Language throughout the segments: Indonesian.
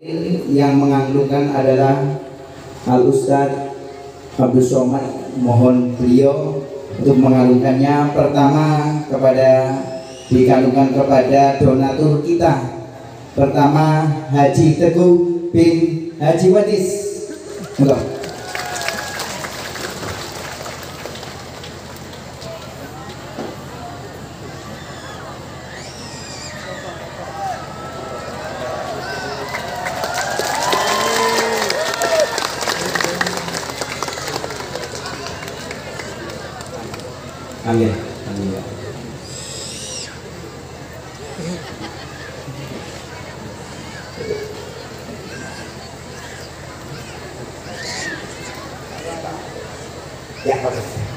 Yang menganggungkan adalah Al Ustadz Abdul Somad. Mohon beliau untuk menganggungkannya. Pertama dikalungkan kepada donatur kita. Pertama Haji Teguh bin Haji Wadis. Enggak. Amin. Amin. Ya,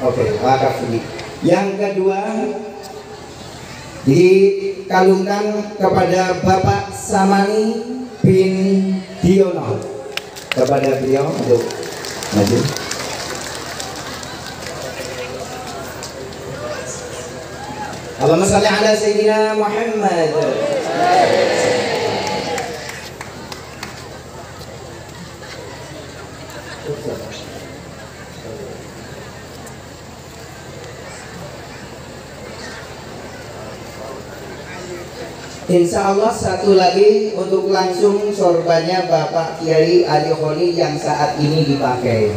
oke, wakaf ini. Yang kedua dikalungkan kepada Bapak Samani bin Diono. Kepada beliau untuk maju. Allahumma shalli ala sayyidina Muhammad. Insya Allah satu lagi untuk langsung sorbannya Bapak Kiai Ali Kholi yang saat ini dipakai.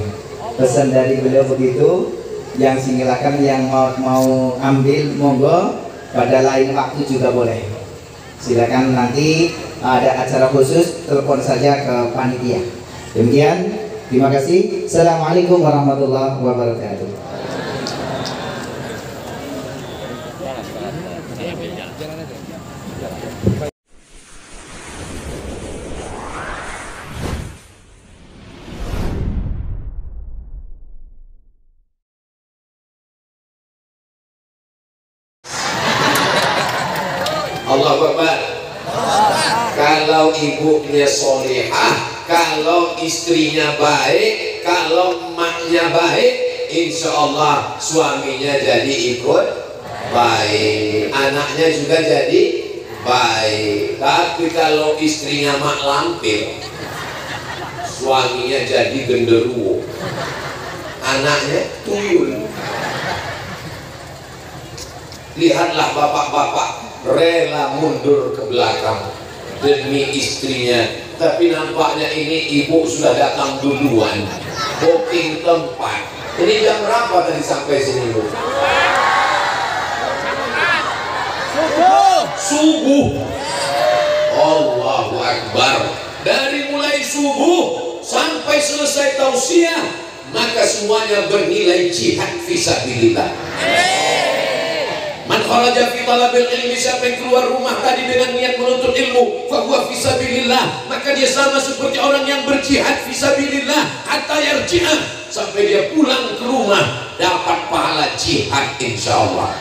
Pesan dari beliau begitu. Yang silakan yang mau ambil monggo, pada lain waktu juga boleh. Silakan nanti ada acara khusus telepon saja ke panitia. Demikian, terima kasih. Assalamualaikum warahmatullahi wabarakatuh. Allahu Akbar. Kalau ibunya solehah, kalau istrinya baik, kalau emaknya baik, insya Allah suaminya jadi ikut baik, anaknya juga jadi baik. Tapi kalau istrinya mak lampir, suaminya jadi genderuwo, anaknya tuyul. Lihatlah bapak-bapak rela mundur ke belakang demi istrinya, tapi nampaknya ini ibu sudah datang duluan, booking tempat. Ini jam berapa tadi sampai sini bu? Subuh. Allahu Akbar. Dari mulai subuh sampai selesai tausiah, maka semuanya bernilai jihad fisabilillah. Man kharaja fi talabil ilmi, siapa yang keluar rumah tadi dengan niat menuntut ilmu, fa huwa fisabilillah, maka dia sama seperti orang yang berjihad fisabilillah hatta yarji'a, sampai dia pulang ke rumah dapat pahala jihad insyaallah.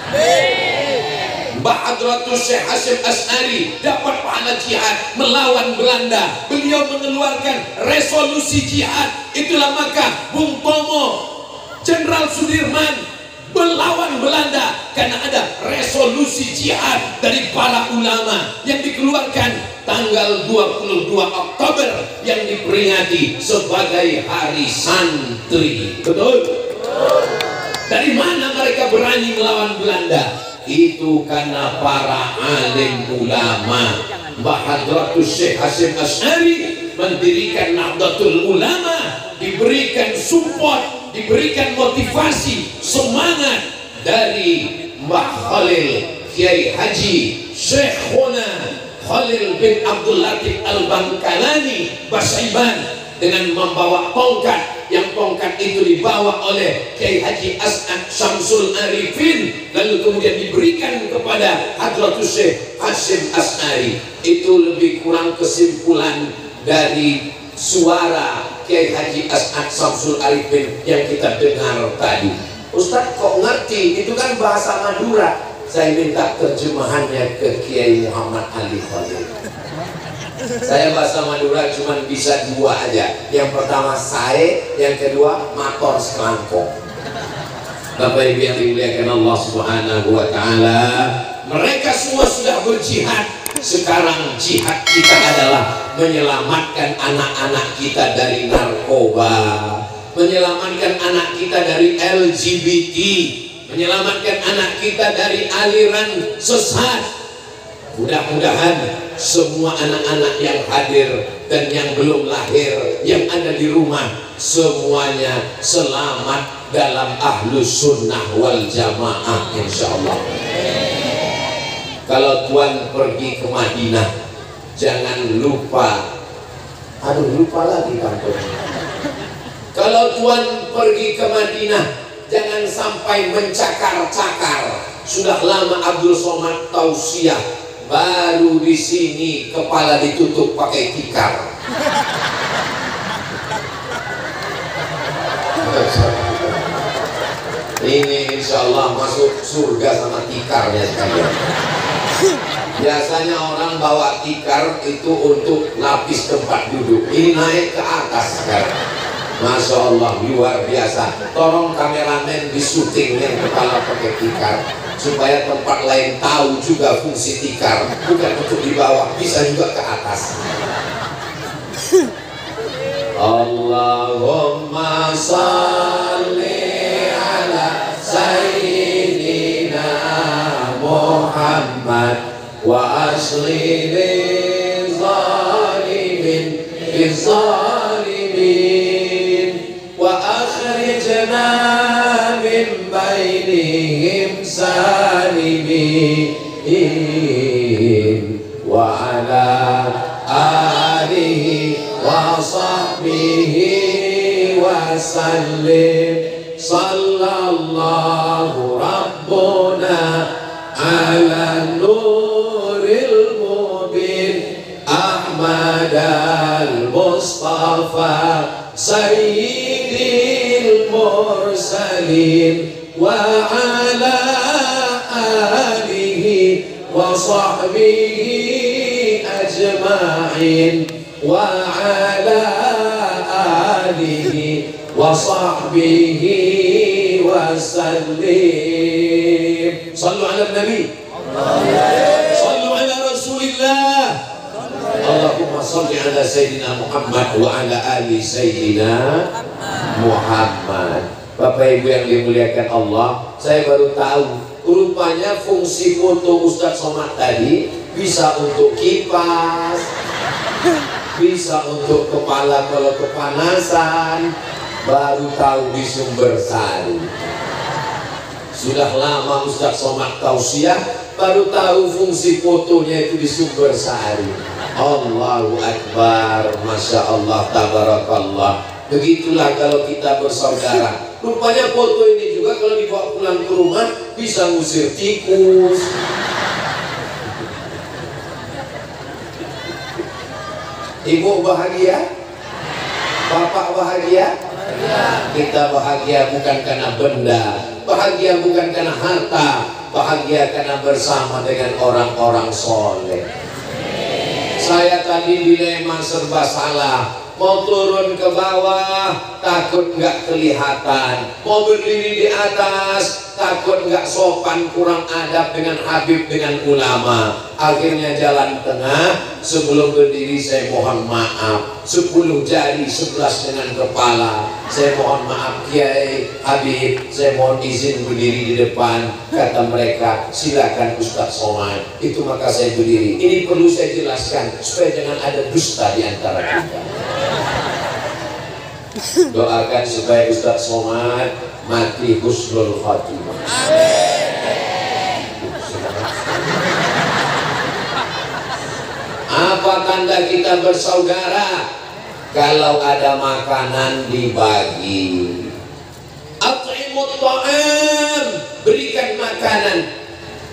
Mbah Hadratus Syekh Hasyim Asy'ari dapat pahala jihad melawan Belanda. Beliau mengeluarkan resolusi jihad. Itulah maka Bung Tomo, Jenderal Sudirman melawan Belanda karena ada resolusi jihad dari para ulama yang dikeluarkan tanggal 22 Oktober yang diperingati sebagai Hari Santri. Betul? Dari mana mereka berani melawan Belanda? Itu karena para alim ulama. Mbah Hadratus Syekh Hasyim Asy'ari mendirikan Nahdlatul Ulama, diberikan support, diberikan motivasi, semangat dari Mbah Khalil Kiai Haji Syekhuna Khalil bin Abdul Latif Al-Bangkalani Basaiban dengan membawa tongkat, yang tongkat itu dibawa oleh Kiai Haji As'ad Syamsul Arifin, lalu kemudian diberikan kepada Hadratus Syekh Hasyim Asy'ari. Itu lebih kurang kesimpulan dari suara Kiai Haji As'ad Syamsul Arifin yang kita dengar tadi. Ustadz kok ngerti? Itu kan bahasa Madura. Saya minta terjemahannya ke Kiai Muhammad Ali Khalil. Saya bahasa Madura cuma bisa dua aja. Yang pertama sae, yang kedua mator sekelangkong. Bapak Ibu yang dimuliakan Allah Subhanahu wa taala, mereka semua sudah berjihad. Sekarang jihad kita adalah menyelamatkan anak-anak kita dari narkoba, menyelamatkan anak kita dari LGBT, menyelamatkan anak kita dari aliran sesat. Mudah-mudahan semua anak-anak yang hadir dan yang belum lahir, yang ada di rumah, semuanya selamat dalam ahlus sunnah wal jamaah insyaallah. Kalau tuan pergi ke Madinah, jangan lupa, lupa lagi kampung. Kalau tuan pergi ke Madinah, jangan sampai mencakar-cakar. Sudah lama Abdul Somad tausiah, baru di sini kepala ditutup pakai tikar. Ini insya Allah masuk surga sama tikarnya sekalian. Biasanya orang bawa tikar itu untuk lapis tempat duduk, ini naik ke atas sekarang. Masya Allah, luar biasa. Tolong kameramen di syuting yang kepala pakai tikar, supaya tempat lain tahu juga fungsi tikar, bukan untuk di bawah, bisa juga ke atas. Allahumma salli ala sayyidina Muhammad wa asli zalimin zalimin wa akhrijna min bainihim salimin wa ala alihi wa sahbihi wa sallim. Sallallahu rabbuna ala nuril mubin Ahmad al-Mustafa sayyidil mursalin wa ala alihi wa sahbihi ajma'in wa ala alihi wa sahbihi wa sallim. Sallu ala nabi, sallu ala rasulillah. Allahumma salli ala sayyidina Muhammad wa ala ali sayyidina Muhammad. Bapak Ibu yang dimuliakan Allah, saya baru tahu rupanya fungsi foto Ustadz Somad tadi bisa untuk kipas, bisa untuk kepala kalau kepanasan. Baru tahu di Sumbersari. Sudah lama Ustadz Somad tausiah, baru tahu fungsi fotonya itu di Sumbersari. Allahu Akbar, Masya Allah, Tabarakallah. Begitulah kalau kita bersaudara. Rupanya foto ini juga kalau dibawa pulang ke rumah bisa ngusir tikus. Ibu bahagia? Bapak bahagia? Kita bahagia bukan karena benda, bahagia bukan karena harta, bahagia karena bersama dengan orang-orang soleh. Saya tadi dilema serba salah, mau turun ke bawah takut nggak kelihatan, mau berdiri di atas takut nggak sopan, kurang adab dengan Habib, dengan ulama. Akhirnya jalan tengah. Sebelum berdiri saya mohon maaf, 10 jari 11 dengan kepala. Saya mohon maaf Kiai, Habib, saya mohon izin berdiri di depan. Kata mereka, silakan Ustadz Somad. Itu maka saya berdiri. Ini perlu saya jelaskan supaya jangan ada dusta di antara kita. Doakan supaya Ustadz Somad mati husnul khatimah. Apa tanda kita bersaudara? Kalau ada makanan dibagi. At'imut ta'am, berikan makanan.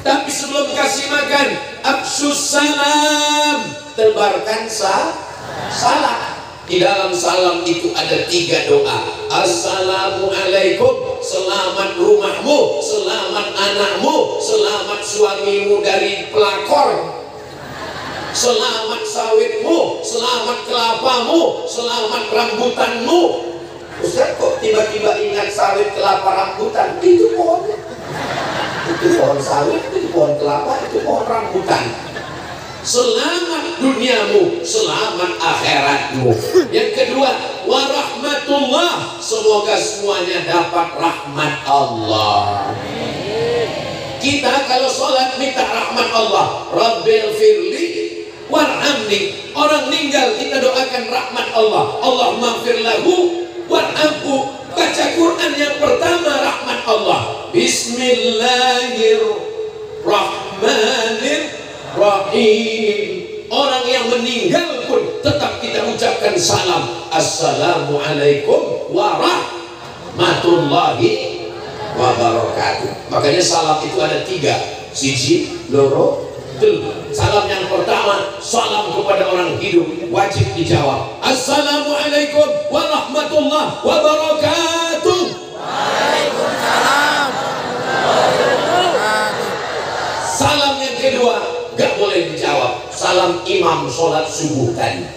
Tapi sebelum kasih makan, afsus salam, tebarkan salam. Di dalam salam itu ada 3 doa. Assalamualaikum, selamat rumahmu, selamat anakmu, selamat suamimu dari pelakor, selamat sawitmu, selamat kelapamu, selamat rambutanmu. Ustaz kok tiba-tiba ingat sawit, kelapa, rambutan? Itu pohonnya. Itu pohon sawit, itu pohon kelapa, itu pohon rambutan. selamat duniamu, selamat akhiratmu. Yang kedua, warahmatullah, semoga semuanya dapat rahmat Allah. Kita kalau sholat minta rahmat Allah, Rabbil firli warhamni. Orang meninggal kita doakan rahmat Allah, Allahumma firlahu warhamhu. Baca Quran yang pertama rahmat Allah, Bismillahirrahmanirrahim. Orang yang meninggal pun tetap kita ucapkan salam, Assalamualaikum warahmatullahi wabarakatuh. Makanya salam itu ada 3, siji, loro, telu. Salam yang pertama, salam kepada orang hidup, wajib dijawab, Assalamualaikum warahmatullahi wabarakatuh. Waalaikumsalam. Salam yang kedua gak boleh dijawab, salam imam sholat subuh tadi,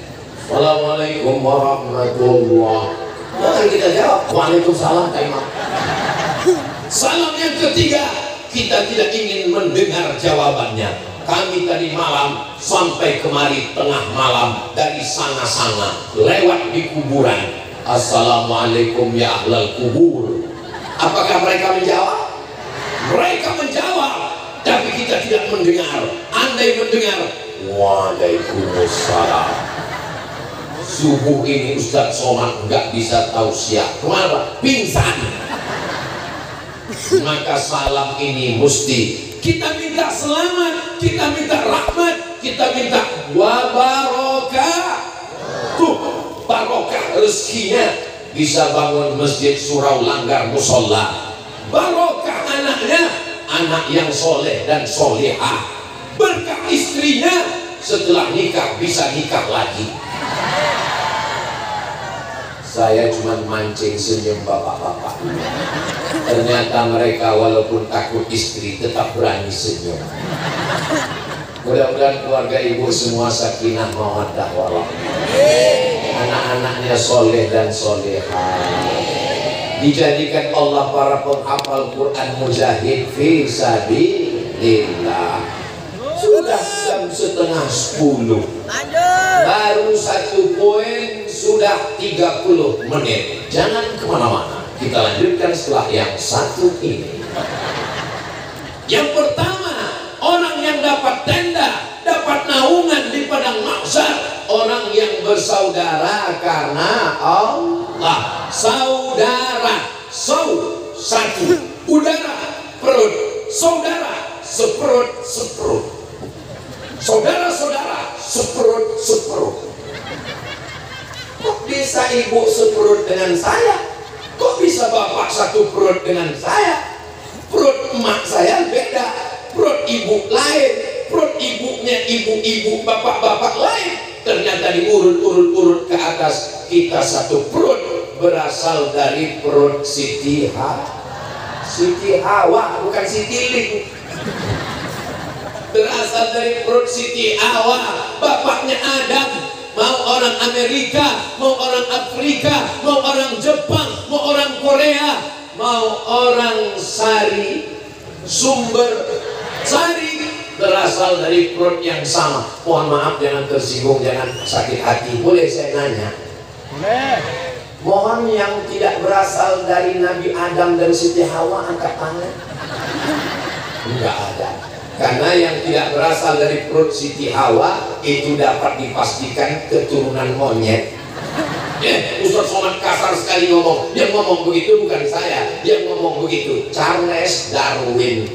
Assalamualaikum warahmatullahi. Bukan kita jawab, Waalaikumsalam Kak Imam. Salam yang ketiga, kita tidak ingin mendengar jawabannya. Kami tadi malam sampai kemari tengah malam dari sana-sana lewat di kuburan, Assalamualaikum ya ahlal kubur. Apakah mereka menjawab? Mereka menjawab, tapi kita tidak mendengar. Andai mendengar, Waalaikumsalam. Subuh ini Ustadz Somad nggak bisa tausiah. Kenapa? Pingsan. Maka salam ini mesti kita minta selamat, kita minta rahmat, kita minta wabarakatuh. Barokah rezekinya, bisa bangun masjid, surau, langgar, musola. Barokah anaknya, anak yang soleh dan solehah. Berkah istrinya, setelah nikah bisa nikah lagi. Saya cuma mancing senyum bapak-bapak. Ternyata mereka walaupun takut istri tetap berani senyum. Mudah-mudahan keluarga ibu semua sakinah mawaddah warahmah. Anak-anaknya soleh dan solehah. Dijadikan Allah para penghafal Quran mujahid fi sabilillah. Sudah jam 9:30. Baru 1 poin sudah 30 menit. Jangan kemana-mana, kita lanjutkan setelah yang satu ini. Yang pertama, orang yang dapat tenda, dapat naungan di padang mahsyar, orang yang bersaudara karena Allah. Saudara, satu, udara, perut, saudara, seperut. Saudara-saudara, seperut. Kok bisa ibu seperut dengan saya? Kok bisa bapak satu perut dengan saya? Perut emak saya beda, perut ibu lain, perut ibunya ibu-ibu, bapak-bapak lain. Ternyata diurut-urut ke atas, kita satu perut, berasal dari perut Siti Hawa, bukan Siti Ling. Berasal dari perut Siti Hawa. Bapaknya Adam, mau orang Amerika, mau orang Afrika, mau orang Jepang, mau orang Korea, mau orang sumber sari, berasal dari perut yang sama. Mohon maaf, jangan tersinggung, jangan sakit hati. Boleh saya nanya? Boleh. Mohon yang tidak berasal dari Nabi Adam dan Siti Hawa angkat tangan. Enggak ada. Karena yang tidak berasal dari perut Siti Hawa itu dapat dipastikan keturunan monyet. Ustaz Somad kasar sekali ngomong. Yang ngomong begitu bukan saya, yang ngomong begitu Charles Darwin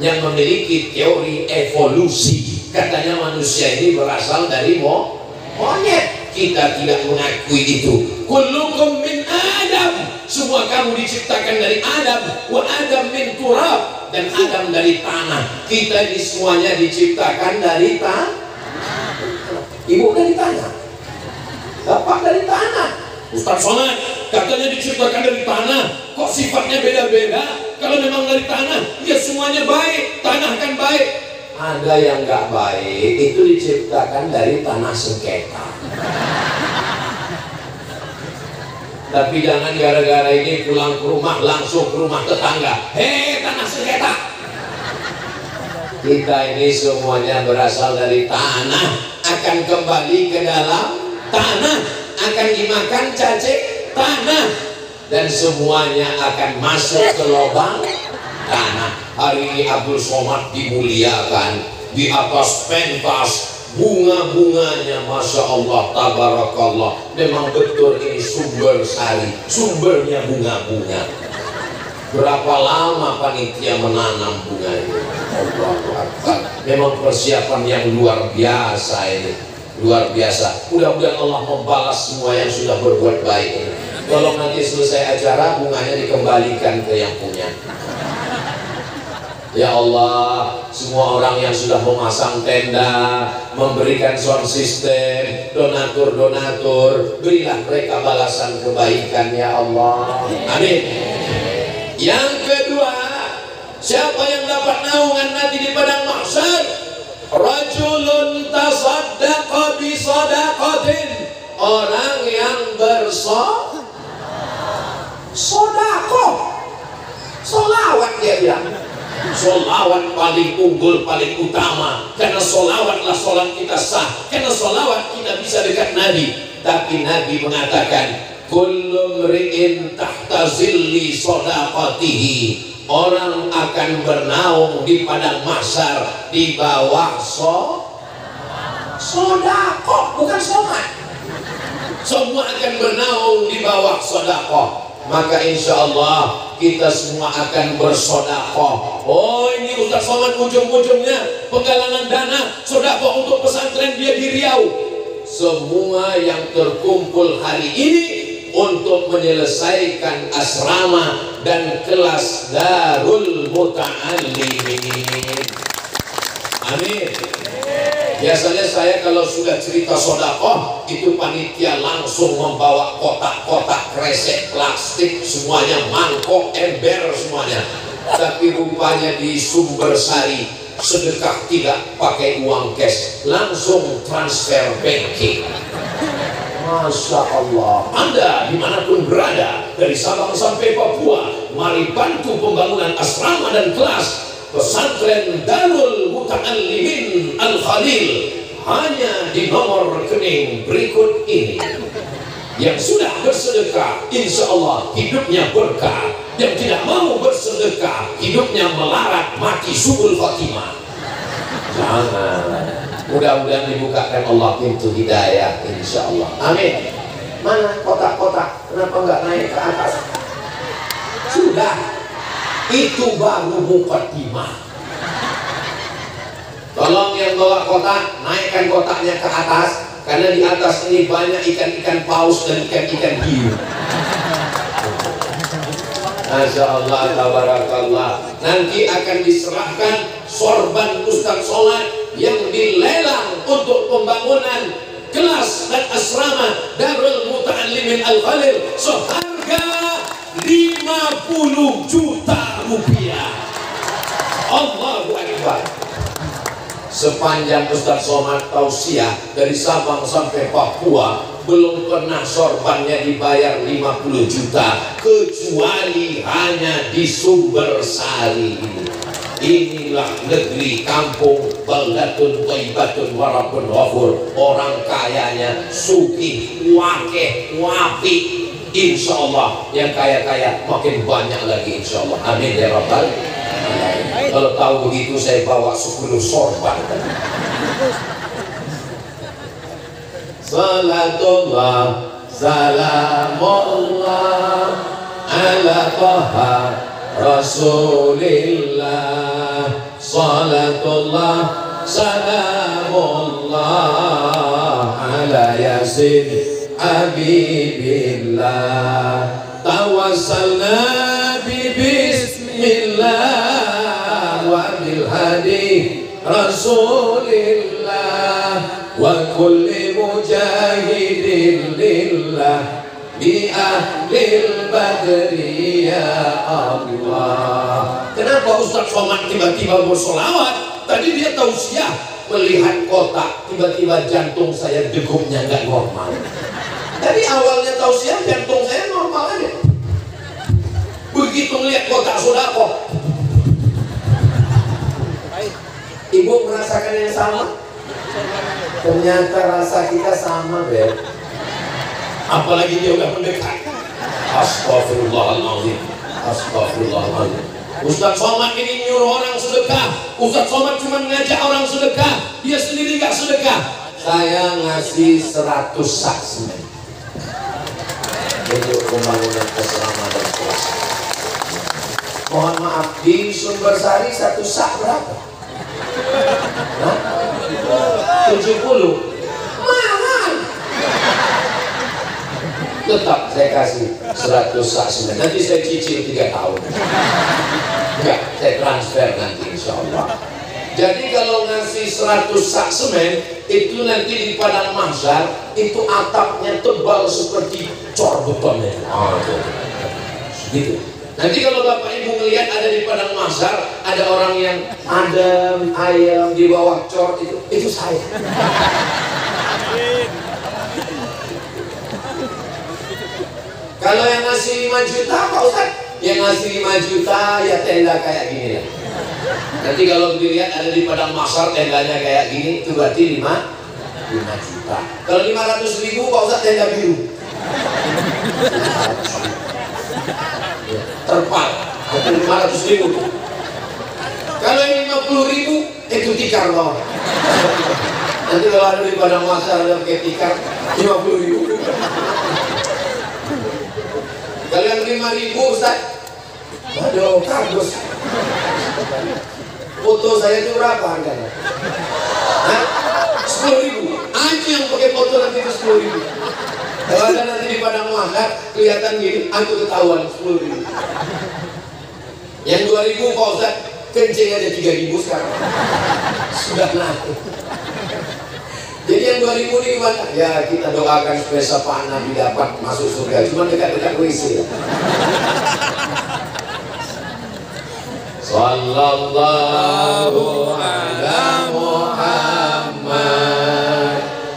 yang memiliki teori evolusi. Katanya manusia ini berasal dari monyet. Kita tidak mengakui itu. Kullukum min Adam, semua kamu diciptakan dari Adam. Wa Adam min turab, dan Adam dari tanah. Kita ini semuanya diciptakan dari tanah. Ibu dari tanah, bapak dari tanah. Ustaz Somad katanya diciptakan dari tanah, kok sifatnya beda-beda? Kalau memang dari tanah, ya semuanya baik. Tanah kan baik. Ada yang nggak baik, itu diciptakan dari tanah sengketa. Tapi jangan gara-gara ini pulang ke rumah langsung ke rumah tetangga, hei tanah sengketa. Kita ini semuanya berasal dari tanah, akan kembali ke dalam tanah, akan dimakan cacing tanah, dan semuanya akan masuk ke lubang tanah. Hari ini Abdul Somad dimuliakan di atas pentas, bunga-bunganya Masya Allah, tabarakallah. Memang betul ini sumber sari, sumbernya bunga-bunga. Berapa lama panitia menanam bunga ini? Allahu Akbar. Memang persiapan yang luar biasa ini, luar biasa. Mudah-mudahan Allah membalas semua yang sudah berbuat baik ini. Kalau nanti selesai acara, bunganya dikembalikan ke yang punya. Ya Allah, semua orang yang sudah memasang tenda, memberikan sound system, donatur-donatur, berilah mereka balasan kebaikan ya Allah. Amin. Yang kedua, siapa yang dapat naungan nanti di padang mahsyar? Rajulun tasaddaqa bi sadaqatin, orang yang bersedekah, solawat dia bilang. Solawat paling unggul, paling utama, karena solawatlah solat kita sah, karena solawat kita bisa dekat Nabi. Tapi Nabi mengatakan, kullu mri'in tahta zilli shadaqatihi, orang akan bernaung di padang mahsyar di bawah sedekah, bukan sholat. Semua akan bernaung di bawah sedekah. Maka insya Allah kita semua akan bersedekah. Oh, ini Ustaz Somad ujung-ujungnya penggalangan dana sedekah untuk pesantren dia di Riau. Semua yang terkumpul hari ini untuk menyelesaikan asrama dan kelas Darul Muta'allimin. Amin. Biasanya saya kalau sudah cerita sedekah itu panitia langsung membawa kotak-kotak kresek plastik semuanya, mangkok, ember semuanya. Tapi rupanya di Sumbersari sedekah tidak pakai uang cash, langsung transfer banking. Masya Allah. Anda dimanapun berada, dari Sabang sampai Papua, mari bantu pembangunan asrama dan kelas pesantren Darul Muta'allimin Al-Khalil hanya di nomor rekening berikut ini. Yang sudah bersedekah, insya Allah hidupnya berkah. Yang tidak mau bersedekah, hidupnya melarat, mati su'ul khatimah. Jangan. Mudah-mudahan dibukakan Allah pintu hidayah, insya Allah. Amin. Mana kotak-kotak? Kenapa enggak naik ke atas? Sudah. Itu baru mukaddimah. Tolong yang bawa kotak, naikkan kotaknya ke atas, karena di atas ini banyak ikan-ikan paus dan ikan-ikan hiu. Masya Allah, tabarakallah. Nanti akan diserahkan sorban Ustaz Somad yang dilelang untuk pembangunan kelas dan asrama Darul Muta'allimin Al-Khalil seharga 50 juta rupiah. Allahu Akbar. Sepanjang Ustaz Somad tausiah dari Sabang sampai Papua, belum pernah sorbannya dibayar 50 juta kecuali hanya di Sumbersari ini. Inilah negeri kampung baldatun thayyibatun wa rabbun ghafur. Orang kayanya sugih, wakeh, wapi. Insya Allah yang kaya-kaya makin banyak lagi insya Allah. Amin ya rabbal alamin. Kalau tahu begitu saya bawa 10 sorban. Salatullah salamullah ala taha Rasulillah. Salatullah salamullah ala yasin Habibillah. Tawassalna bi bismillah wa bil hadi Rasulillah wa kulli mujahidin lillah bi ahlil badri ya Allah. Kenapa Ustaz Somad tiba-tiba bersolawat? Tadi dia tausiah, melihat kotak, tiba-tiba jantung saya degupnya nggak normal. Dari awalnya tausiah jantung saya normal aja. Begitu melihat kotak sedekah, Ibu merasakan yang sama? Ternyata rasa kita sama, Beb. Apalagi dia udah mendekat. Astagfirullahaladzim. Astagfirullahaladzim. Ustaz Somad ini nyuruh orang sedekah. Ustaz Somad cuma ngajak orang sedekah, dia sendiri gak sedekah. Saya ngasih 100 sak semen untuk pembangunan asrama dan kelas. Mohon maaf, di Sumbersari 1 sak berapa? Hah? 70. Mahal. Tetap saya kasih 100 sak semen. Nanti saya cicil 3 tahun. Enggak, saya transfer nanti insya Allah. Jadi kalau ngasih 100 sak semen, itu nanti di padang mahsyar, itu atapnya tebal seperti cor betonnya. Gitu. Nanti kalau Bapak Ibu ngelihat ada di padang mahsyar, ada orang yang adem, ayam di bawah cor, itu saya. Kalau yang ngasih 5 juta, Pak Ustaz? Yang ngasih 5 juta, ya tenda kayak gini lah. Nanti kalau dilihat ada di padang mahsyar tendanya kayak gini, itu berarti 5 juta. Kalau 500.000, Pak Ustaz, tenda biru. Terpal, itu 500.000. Kalau yang 50.000, itu tikar loh. Nanti kalau ada di padang mahsyar ada pakai tikar, 50.000. Kalau yang 5.000, Ustaz, aduh, kardus. Foto saya itu berapa harganya? Hah? 10.000. Aja yang pakai foto nanti itu 10.000. Kalau ada nanti di padang mahsyar kelihatan gini, aku ketahuan 10.000. Yang 2.000, Pak Ustaz, kencing aja 3.000 sekarang. Sudah naik. Jadi yang 2.000 ini gimana? Ya kita doakan supaya sapaan Nabi dapat masuk surga. Cuma dekat-dekat WC. Sallallahu ala Muhammad,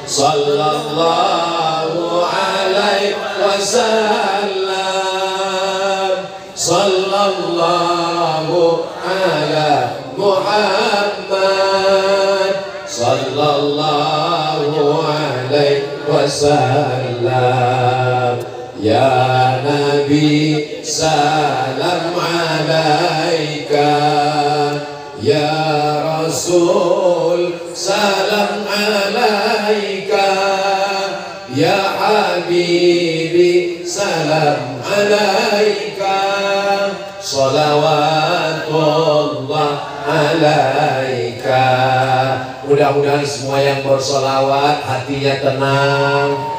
sallallahu alaihi wasallam, sallallahu ala Muhammad, sallallahu alaihi wasallam. Ya Nabi salam alaika, ya Rasul salam alaika, ya Habibi salam alaika, salawatullah alaika. Mudah-mudahan semua yang bersolawat hatinya tenang.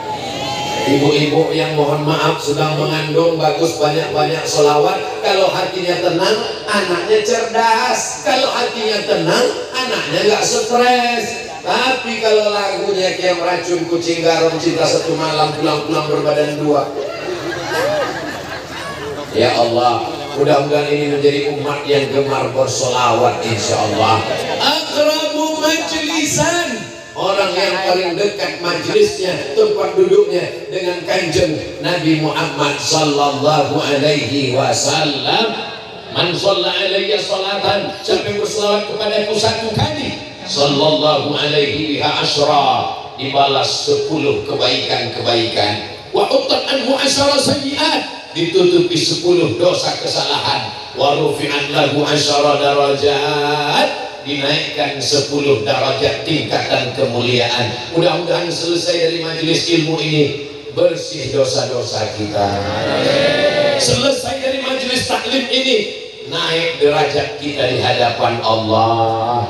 Ibu-ibu yang mohon maaf sedang mengandung, bagus banyak-banyak solawat. Kalau hatinya tenang, anaknya cerdas. Kalau hatinya tenang, anaknya gak stres. Tapi kalau lagunya kayak meracun kucing garam, cinta satu malam, pulang-pulang berbadan dua. Ya Allah, mudah-mudahan ini menjadi umat yang gemar bersolawat insya Allah. Akrabu majlisan, orang yang paling dekat majelisnya, tempat duduknya dengan kanjeng Nabi Muhammad sallallahu alaihi wasallam. Man shalla alayya salatan, siapa yang berselawat kepadaku 1 kali, sallallahu alaihi biha asyra, dibalas 10 kebaikan-kebaikan. Wa uttat anhu asyara sayyi'at, ditutupi 10 dosa kesalahan. Wa rufi'an lahu asyara darajat, dinaikkan 10 derajat tingkatan kemuliaan. Mudah-mudahan selesai dari majelis ilmu ini bersih dosa-dosa kita. Selesai dari majelis taklim ini naik derajat kita di hadapan Allah.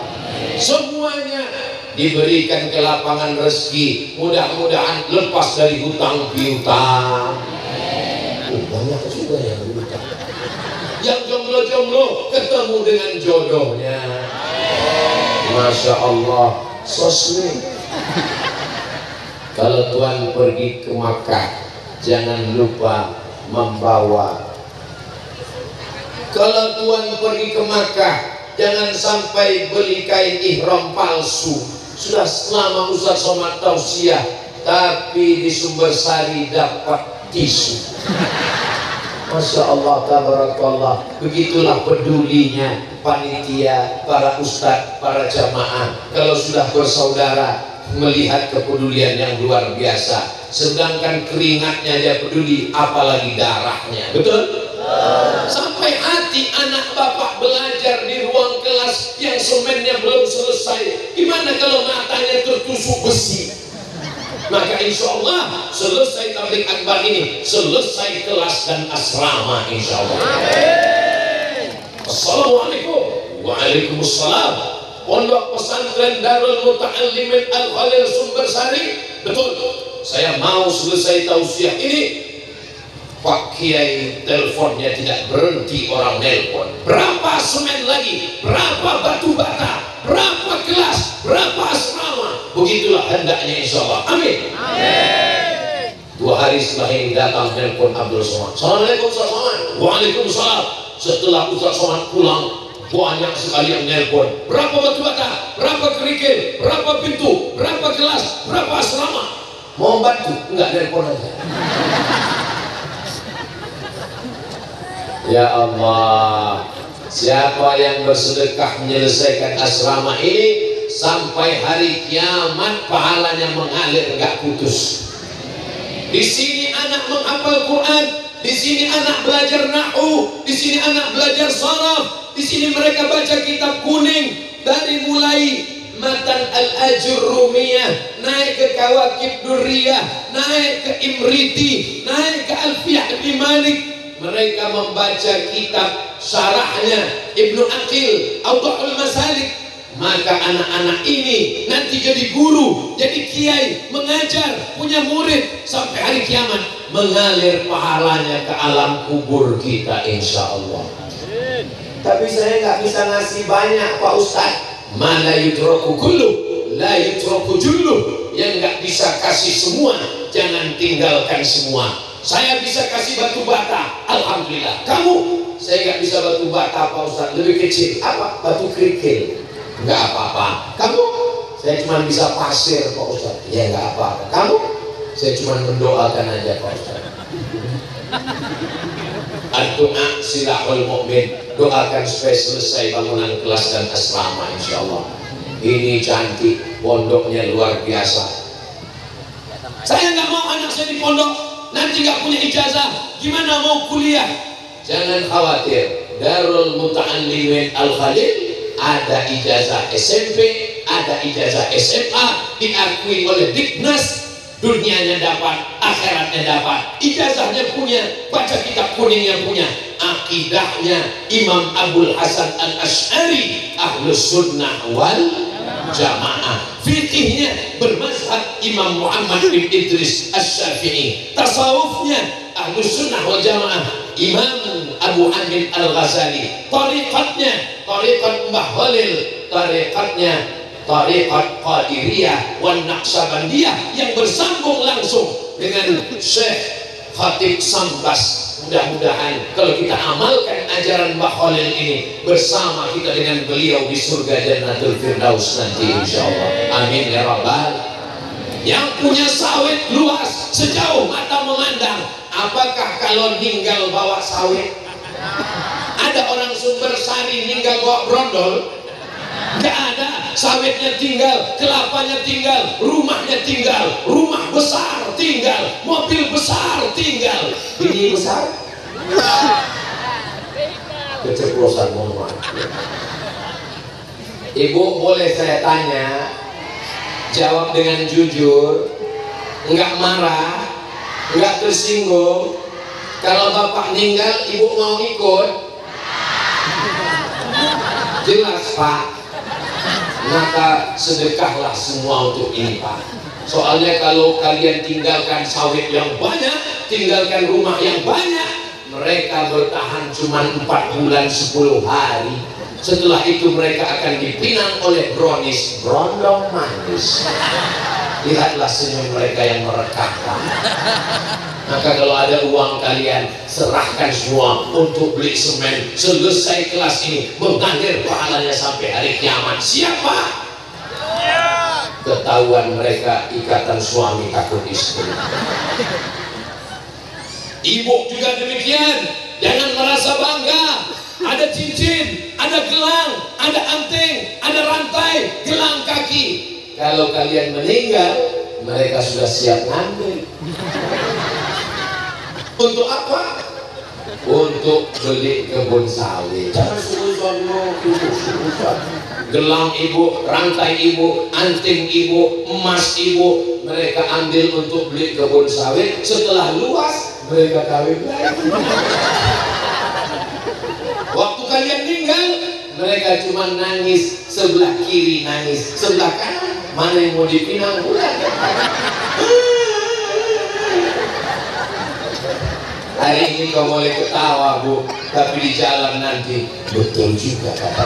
Semuanya diberikan kelapangan rezeki. Mudah-mudahan lepas dari hutang piutang. Banyak juga yang berhutang. Yang jomblo-jomblo ketemu dengan jodohnya. Masya Allah, so sweet. Kalau Tuhan pergi ke Makkah, jangan lupa membawa. Kalau Tuhan pergi ke Makkah, jangan sampai beli kain ihram palsu. Sudah selama Ustaz Somad tausiah, tapi di Sumbersari dapat tisu. Masya Allah, tabarakallah. Begitulah pedulinya panitia, para ustadz, para jamaah. Kalau sudah bersaudara, melihat kepedulian yang luar biasa. Sedangkan keringatnya dia peduli, apalagi darahnya. Betul? Sampai hati anak bapak belajar di ruang kelas yang semennya belum selesai. Gimana kalau matanya tertusuk besi? Maka insya Allah selesai tabligh akbar ini, selesai kelas dan asrama insya Allah. Assalamualaikum. Waalaikumsalam. Pondok Pesantren Darul Muta'allimin Al-Khalil Sumbersari. Betul. Saya mau selesai tausiah ini, Pak Kiai teleponnya tidak berhenti, orang nelpon. Berapa semen lagi? Berapa batu bata? Berapa kelas? Berapa asrama? Begitulah hendaknya insya Allah. Amin. Amin. 2 hari setelah ini datang nelpon Abdul Somad. Assalamualaikum Ustaz Somad. Waalaikumsalam. Setelah Ustaz Somad pulang, banyak sekali yang nelpon. Berapa batu bata? Berapa kerikil? Berapa pintu? Berapa kelas? Berapa asrama? Mau bantu? Enggak, nelpon aja. Ya Allah, siapa yang bersedekah menyelesaikan asrama ini sampai hari kiamat pahalanya mengalir enggak putus. Di sini anak menghafal Quran, di sini anak belajar nahwu, di sini anak belajar sharaf, di sini mereka baca kitab kuning dari mulai Matan Al-Ajurrumiyah, naik ke Kawakib Durriyah, naik ke Imriti, naik ke Alfiyah Ibn Malik. Mereka membaca kitab syarahnya Ibnu Aqil, Awdahul Masalik. Maka anak-anak ini nanti jadi guru, jadi kiai, mengajar, punya murid sampai hari kiamat, mengalir pahalanya ke alam kubur kita insya Allah. Tapi saya nggak bisa ngasih banyak Pak Ustadz. Mana yutroku kullu, la yutroku jullu. Yang nggak bisa kasih semua, jangan tinggalkan semua. Saya bisa kasih batu bata, alhamdulillah. Kamu, saya nggak bisa batu bata Pak Ustadz, lebih kecil. Apa? Batu kerikil. Nggak apa-apa. Kamu, saya cuma bisa pasir Pak Ustadz. Ya nggak apa-apa. Kamu, saya cuma mendoakan aja Pak Ustadz. Doa silahul mu'min. Doakan supaya selesai bangunan kelas dan asrama insya Allah. Ini cantik, pondoknya luar biasa. Saya nggak mau anak saya di pondok nanti nggak punya ijazah, gimana mau kuliah? Jangan khawatir, Darul Muta'allimin Al-Khalil ada ijazah SMP, ada ijazah SMA, diakui oleh Diknas. Dunianya dapat, akhiratnya dapat, ijazahnya punya, baca kitab kuningnya punya, akidahnya Imam Abul Hasan Al-Ash'ari Ahlus Sunnah wal Jamaah, fikihnya bermazhab Imam Muhammad bin Idris Asy-Syafi'i, tasawufnya Ahlus Sunnah wal Jamaah Imam Abu Hamid Al-Ghazali, tariqatnya tariqat Mbah Khalil, tariqatnya tariqat Qadiriyah wan Naqsabandiyah yang bersambung langsung dengan Syekh Khatib Sambas. Mudah-mudahan kalau kita amalkan ajaran Mbah Khalil ini bersama kita dengan beliau di surga Jannatul Firdaus nanti insyaallah. Amin ya rabbal. Yang punya sawit luas sejauh mata memandang, apakah kalau ninggal bawa sawit? Ada orang Sumbersari ninggal bawa brondol? Gak ada, sawitnya tinggal, kelapanya tinggal, rumahnya tinggal, rumah besar tinggal, mobil besar tinggal. Ini besar? Keceplosan, mohon maaf. Ibu boleh saya tanya, jawab dengan jujur, nggak marah, nggak tersinggung. Kalau bapak meninggal, ibu mau ikut? Jelas Pak. Maka sedekahlah semua untuk ini Pak. Soalnya kalau kalian tinggalkan sawit yang banyak, tinggalkan rumah yang banyak, mereka bertahan cuma 4 bulan 10 hari. Setelah itu mereka akan dipinang oleh Bronis, brondong manis. Lihatlah senyum mereka yang merekahkan. Maka kalau ada uang kalian, serahkan semua untuk beli semen. Selesai kelas ini, mengalir pahalanya sampai hari kiamat. Siapa? Ketahuan mereka ikatan suami takut istri. Ibu juga demikian. Jangan merasa bangga. Ada cincin, ada gelang, ada anting, ada rantai, gelang kaki. Kalau kalian meninggal, mereka sudah siap ngambil. Untuk apa? Untuk beli kebun sawit. Jangan suruh gelang ibu, rantai ibu, anting ibu, emas ibu, mereka ambil untuk beli kebun sawit. Setelah luas, mereka kawin lagi. Waktu kalian meninggal, mereka cuma nangis, sebelah kiri nangis, sebelah kanan mana yang mau dipinang bulan. Hari ini kau boleh ketawa bu, tapi di jalan nanti betul juga kata.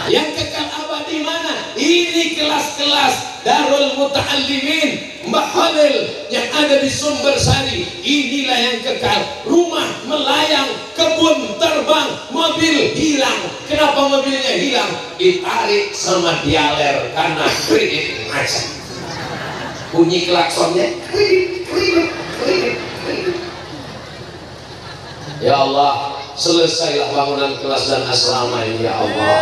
Yang kekal abadi mana? Ini kelas-kelas Darul Muta'allimin Mbak Khalil yang ada di Sumber Sari. Inilah yang kekal. Rumah melayang, kebun terbang, mobil hilang. Kenapa mobilnya hilang? Ditarik sama dialer karena kredit macet. Bunyi klaksonnya kredit. Ya Allah, selesailah bangunan kelas dan asrama ini ya Allah.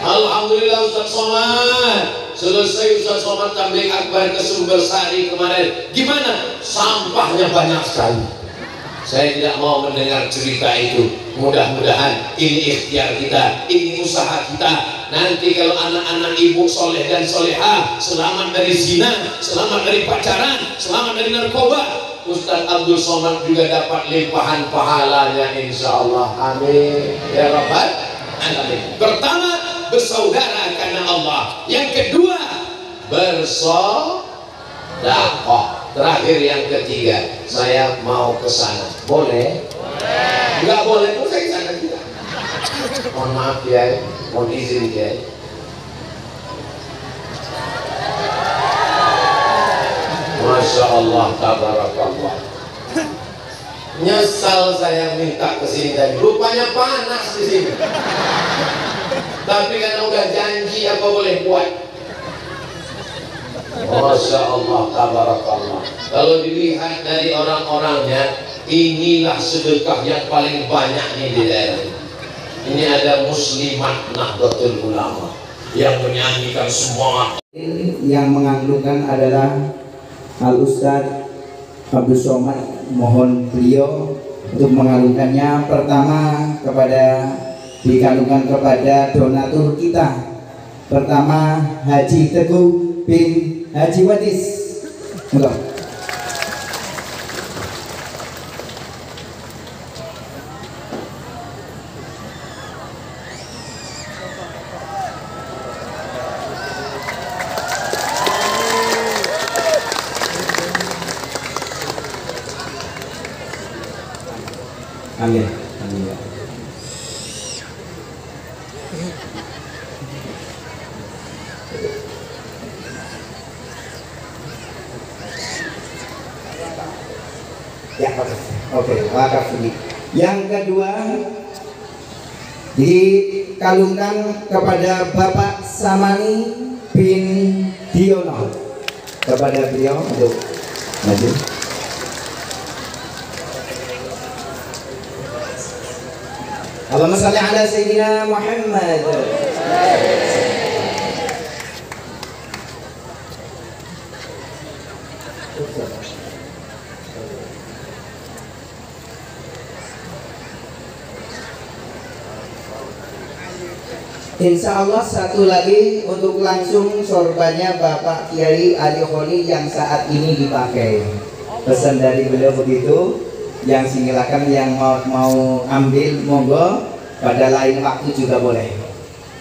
Alhamdulillah Ustaz Somad. Selesai Ustaz Somad tabligh akbar ke Sumber Sari kemarin. Gimana? Sampahnya banyak sekali. Saya tidak mau mendengar cerita itu. Mudah-mudahan ini ikhtiar kita, ini usaha kita. Nanti kalau anak-anak ibu soleh dan soleha selamat dari zina, selamat dari pacaran, selamat dari narkoba, Ustaz Abdul Somad juga dapat limpahan pahalanya insya Allah. Amin ya rabbal alamin. Pertama, bersaudara karena Allah. Yang kedua, bersedekah. Terakhir yang ketiga, saya mau ke sana. Boleh? Boleh. Enggak boleh pun saya ke sana juga. Mohon maaf ya, mohon izin ya. Masya Allah, tabarakallah. Nyesal saya minta ke sini tadi. Rupanya panas di sini. Tapi karena udah janji, apa boleh buat? Masya Allah, tabarakallah. Kalau dilihat dari orang-orangnya, inilah sedekah yang paling banyak nih di daerah ini. Ini ada Muslimat Nahdlatul Ulama yang menyanyikan semua. Yang menganggungkan adalah Al-Ustadz Abdul Somad. Mohon beliau untuk menganggungkannya. Pertama dikandungkan kepada donatur kita. Pertama, Haji Teguh bin Haji Wadis. Enggak. Amin. Amin. Ya, oke, wakaf ini. Yang kedua, dikalungkan kepada Bapak Samani bin Diono. Kepada beliau untuk maju. Allahumma shalli ala Sayyidina Muhammad. Insya Allah satu lagi untuk langsung sorbannya Bapak Kiai Ali Kholi yang saat ini dipakai. Pesan dari beliau begitu. Yang silakan yang mau ambil monggo, pada lain waktu juga boleh.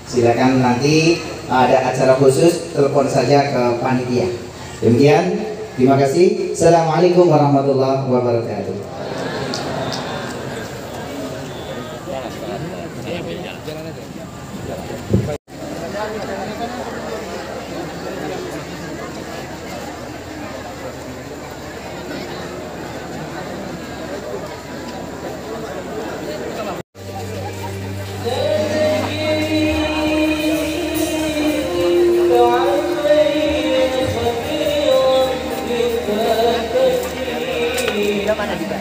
Silakan nanti ada acara khusus telepon saja ke panitia. Demikian, terima kasih. Assalamualaikum warahmatullahi wabarakatuh. Udah mana juga?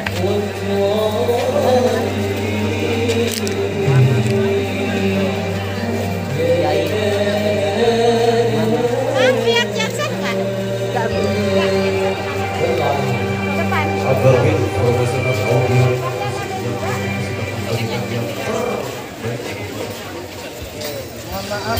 Lihat Jackson nggak? Nggak. Depan. Mohon maaf.